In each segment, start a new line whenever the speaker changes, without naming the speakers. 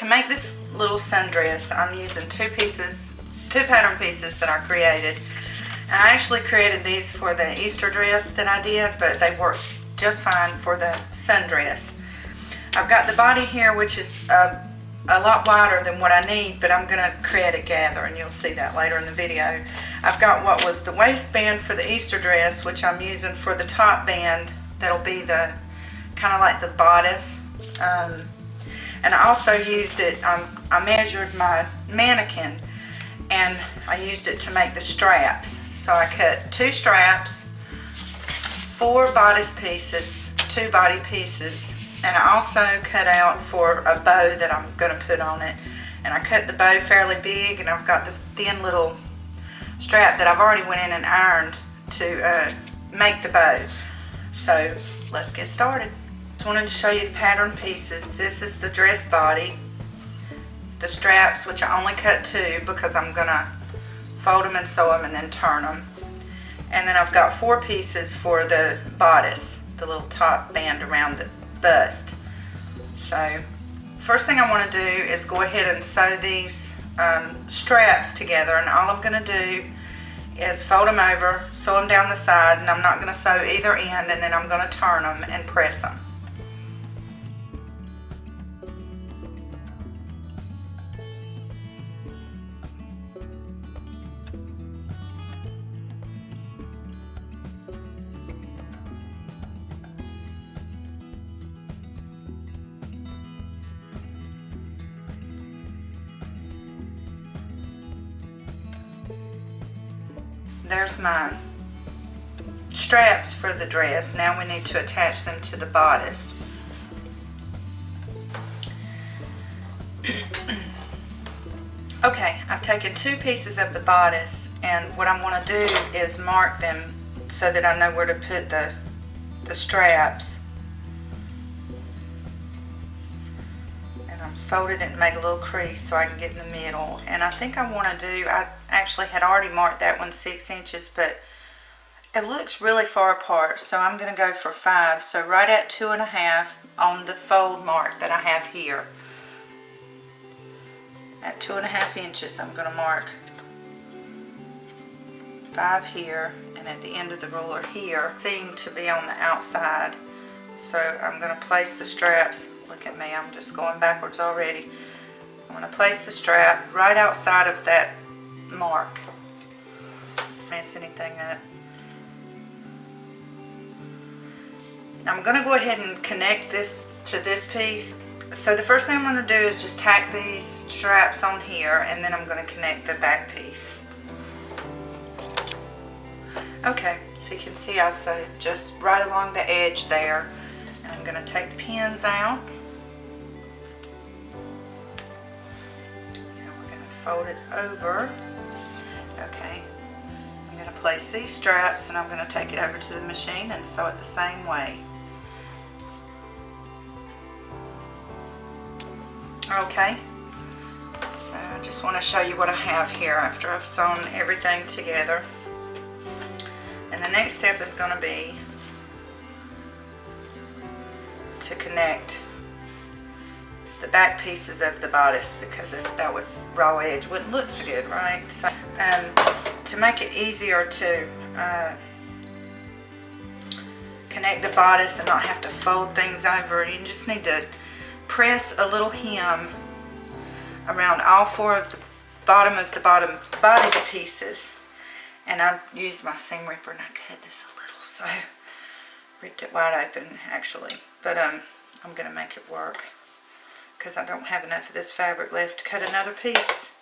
to make this little sundress, I'm using two pattern pieces that I created. And I actually created these for the Easter dress that I did, but they work just fine for the sundress. I've got the body here, which is a lot wider than what I need, but I'm going to create a gather, and you'll see that later in the video. I've got what was the waistband for the Easter dress, which I'm using for the top band. That'll be the kind of like the bodice. And I also used it, I measured my mannequin, and I used it to make the straps. So I cut 2 straps, 4 bodice pieces, 2 body pieces, and I also cut out for a bow that I'm going to put on it. And I cut the bow fairly big, and I've got this thin little strap that I've already went in and ironed to make the bow. So let's get started. Just wanted to show you the pattern pieces. This is the dress body. The straps, which I only cut 2 because I'm going to fold them and sew them and then turn them. And then I've got 4 pieces for the bodice, the little top band around the bust. So first thing I want to do is go ahead and sew these straps together, and all I'm going to do is fold them over, sew them down the side, and I'm not going to sew either end, and then I'm going to turn them and press them. There's my straps for the dress. Now we need to attach them to the bodice. Okay, I've taken 2 pieces of the bodice, and what I want to do is mark them so that I know where to put the straps. And I'm folded it and made a little crease so I can get in the middle. And I think I want to do, I actually had already marked that one 6 inches, but it looks really far apart, so I'm going to go for 5. So right at 2.5 on the fold mark that I have here. At 2.5 inches, I'm going to mark 5 here, and at the end of the ruler here seem to be on the outside. So I'm going to place the straps. Look at me, I'm just going backwards already. I'm going to place the strap right outside of that mark. Mess anything up. I'm going to go ahead and connect this to this piece. So the first thing I'm going to do is just tack these straps on here, and then I'm going to connect the back piece. Okay, so you can see I sewed just right along the edge there. And I'm going to take the pins out. Now we're going to fold it over. Okay, I'm going to place these straps, and I'm going to take it over to the machine and sew it the same way. Okay, so I just want to show you what I have here after I've sewn everything together. And the next step is going to be to connect the back pieces of the bodice, because that would raw edge wouldn't look so good, right? So to make it easier to connect the bodice and not have to fold things over, you just need to press a little hem around all 4 of the bottom bodice pieces. And I used my seam ripper and I cut this a little, so ripped it wide open actually. But I'm going to make it work because I don't have enough of this fabric left to cut another piece.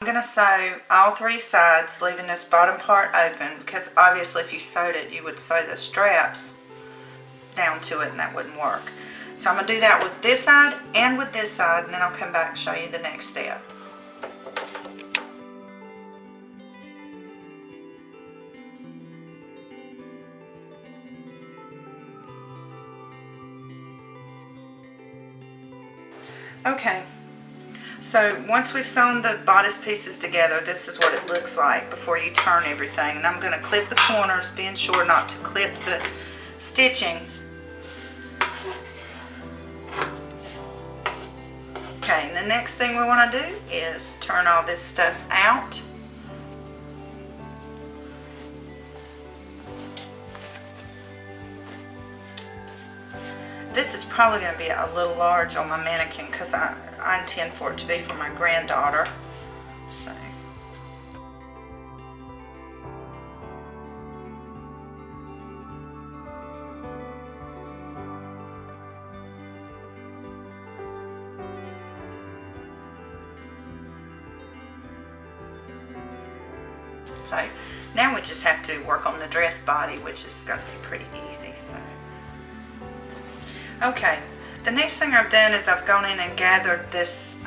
I'm going to sew all 3 sides, leaving this bottom part open, because obviously if you sewed it, you would sew the straps down to it and that wouldn't work. So I'm going to do that with this side and with this side, and then I'll come back and show you the next step. Okay. So once we've sewn the bodice pieces together, this is what it looks like before you turn everything. And I'm going to clip the corners, being sure not to clip the stitching. the next thing we want to do is turn all this stuff out. This is probably going to be a little large on my mannequin because I intend for it to be for my granddaughter. So. So now we just have to work on the dress body, which is going to be pretty easy. So. Okay, the next thing I've done is I've gone in and gathered this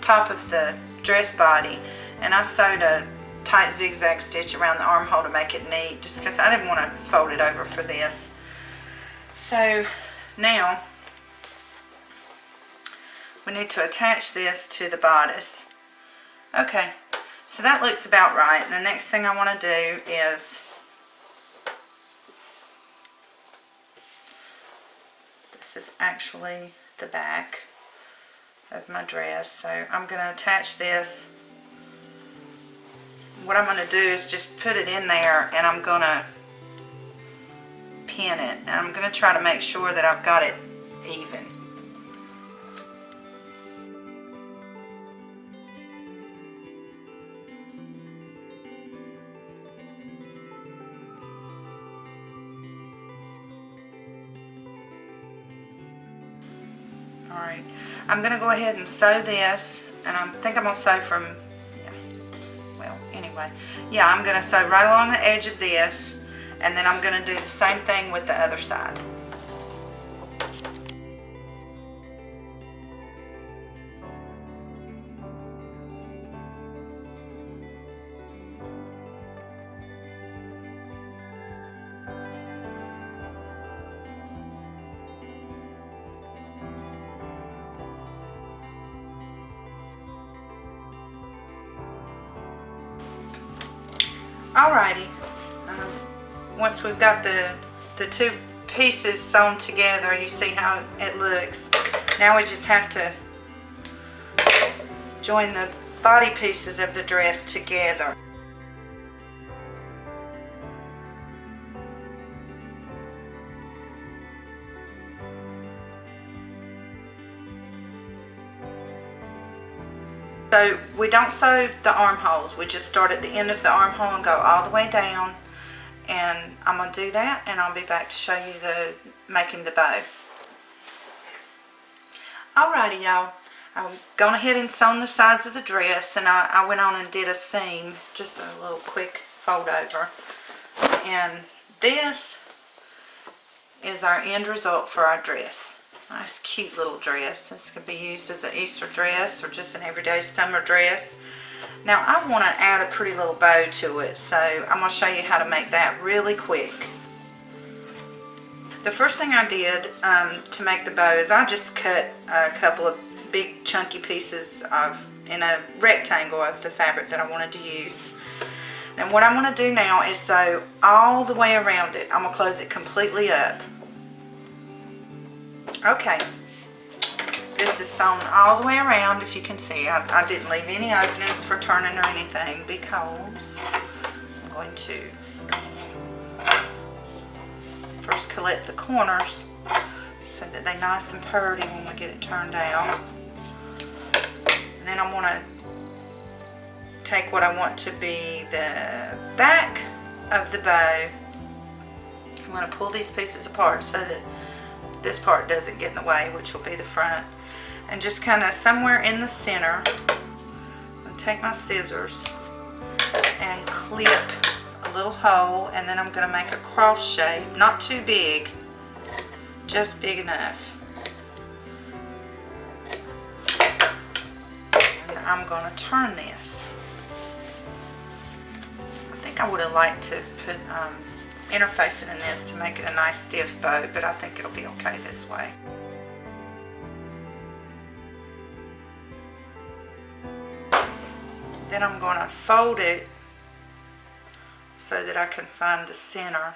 top of the dress body, and I sewed a tight zigzag stitch around the armhole to make it neat, just because I didn't want to fold it over for this. So now we need to attach this to the bodice. Okay, so that looks about right. And the next thing I want to do is this is actually the back of my dress, so I'm going to attach this. What I'm going to do is just put it in there, and I'm going to pin it, and I'm going to try to make sure that I've got it even. Alright, I'm going to go ahead and sew this, and I think I'm going to sew from, I'm going to sew right along the edge of this, and then I'm going to do the same thing with the other side. Alrighty, once we've got the two pieces sewn together, you see how it looks. Now we just have to join the body pieces of the dress together. So we don't sew the armholes, we just start at the end of the armhole and go all the way down. And I'm going to do that, and I'll be back to show you making the bow. Alrighty y'all, I've gone ahead and sewn the sides of the dress, and I went on and did a seam, just a little quick fold over. And this is our end result for our dress. Nice cute little dress. This could be used as an Easter dress or just an everyday summer dress. Now I want to add a pretty little bow to it, so I'm going to show you how to make that really quick. The first thing I did to make the bow is I just cut a couple of big chunky pieces in a rectangle of the fabric that I wanted to use. And what I'm going to do now is sew all the way around it. I'm going to close it completely up. Okay, this is sewn all the way around. If you can see, I didn't leave any openings for turning or anything because I'm going to first collect the corners so that they're nice and pretty when we get it turned out. And then I want to take what I want to be the back of the bow. I'm going to pull these pieces apart so that this part doesn't get in the way, which will be the front. And just kind of somewhere in the center, I'm going to take my scissors and clip a little hole, and then I'm going to make a cross shape, not too big, just big enough. And I'm going to turn this. I think I would have liked to put interfacing in this to make it a nice stiff bow, but I think it'll be okay this way. Then I'm going to fold it so that I can find the center.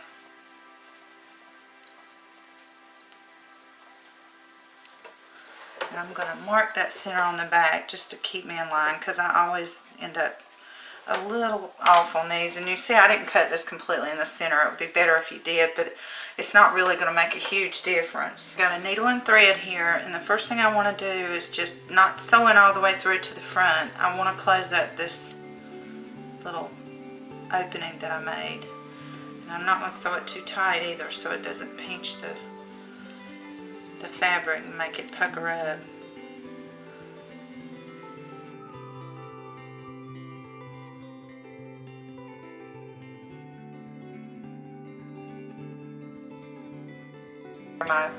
And I'm going to mark that center on the back just to keep me in line, because I always end up a little off on these. And you see I didn't cut this completely in the center. It would be better if you did, but it's not really going to make a huge difference. Got a needle and thread here, and the first thing I want to do is just not sewing all the way through to the front. I want to close up this little opening that I made. And I'm not going to sew it too tight either, so it doesn't pinch the fabric and make it pucker up. My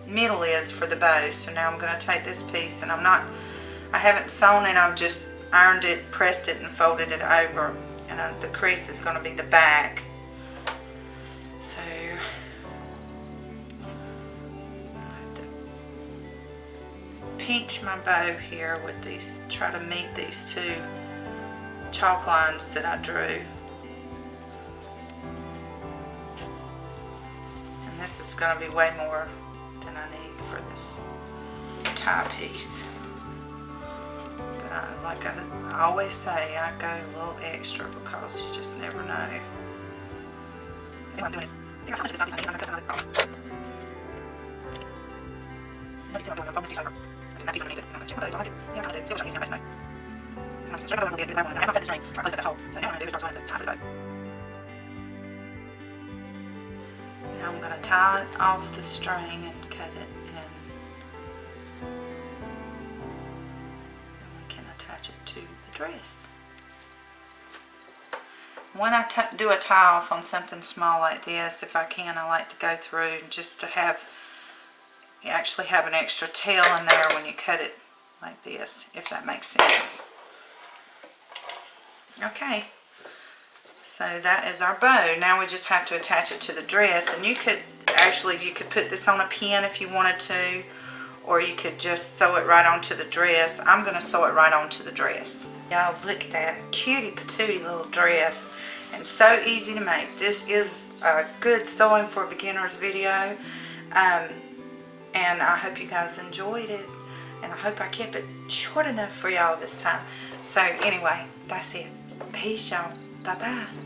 middle is for the bow, so now I'm going to take this piece, and I haven't sewn it, I've just ironed it, pressed it, and folded it over, and the crease is going to be the back. So I have to pinch my bow here with these, try to meet these two chalk lines that I drew. This is going to be way more than I need for this tie piece. But like I always say, I go a little extra because you just never know. So what I'm doing is, figure out how much of this tie piece I need. I'm going to cut some of it off. I can see what I'm doing. I'm folding this piece over. I'm doing that piece underneath it. I'm going to check my bow. Do I like it? Yeah, I kind of do. See what I'm using. I'm pressing it. So I'm just going to stretch my bow a little bit. I haven't cut the string or close up the hole. So now what I'm going to do is start sewing the tie for the bow. Now I'm going to tie off the string and cut it, and we can attach it to the dress. When I do a tie off on something small like this, if I can, I like to go through just to have, you actually have an extra tail in there when you cut it like this, if that makes sense. Okay. So that is our bow. Now we just have to attach it to the dress, and you could put this on a pin if you wanted to, or you could just sew it right onto the dress. I'm going to sew it right onto the dress. Y'all, look at that cutie patootie little dress, and so easy to make. This is a good sewing for beginners video, and I hope you guys enjoyed it, and I hope I kept it short enough for y'all this time. So anyway, that's it. Peace, y'all. Bye-bye.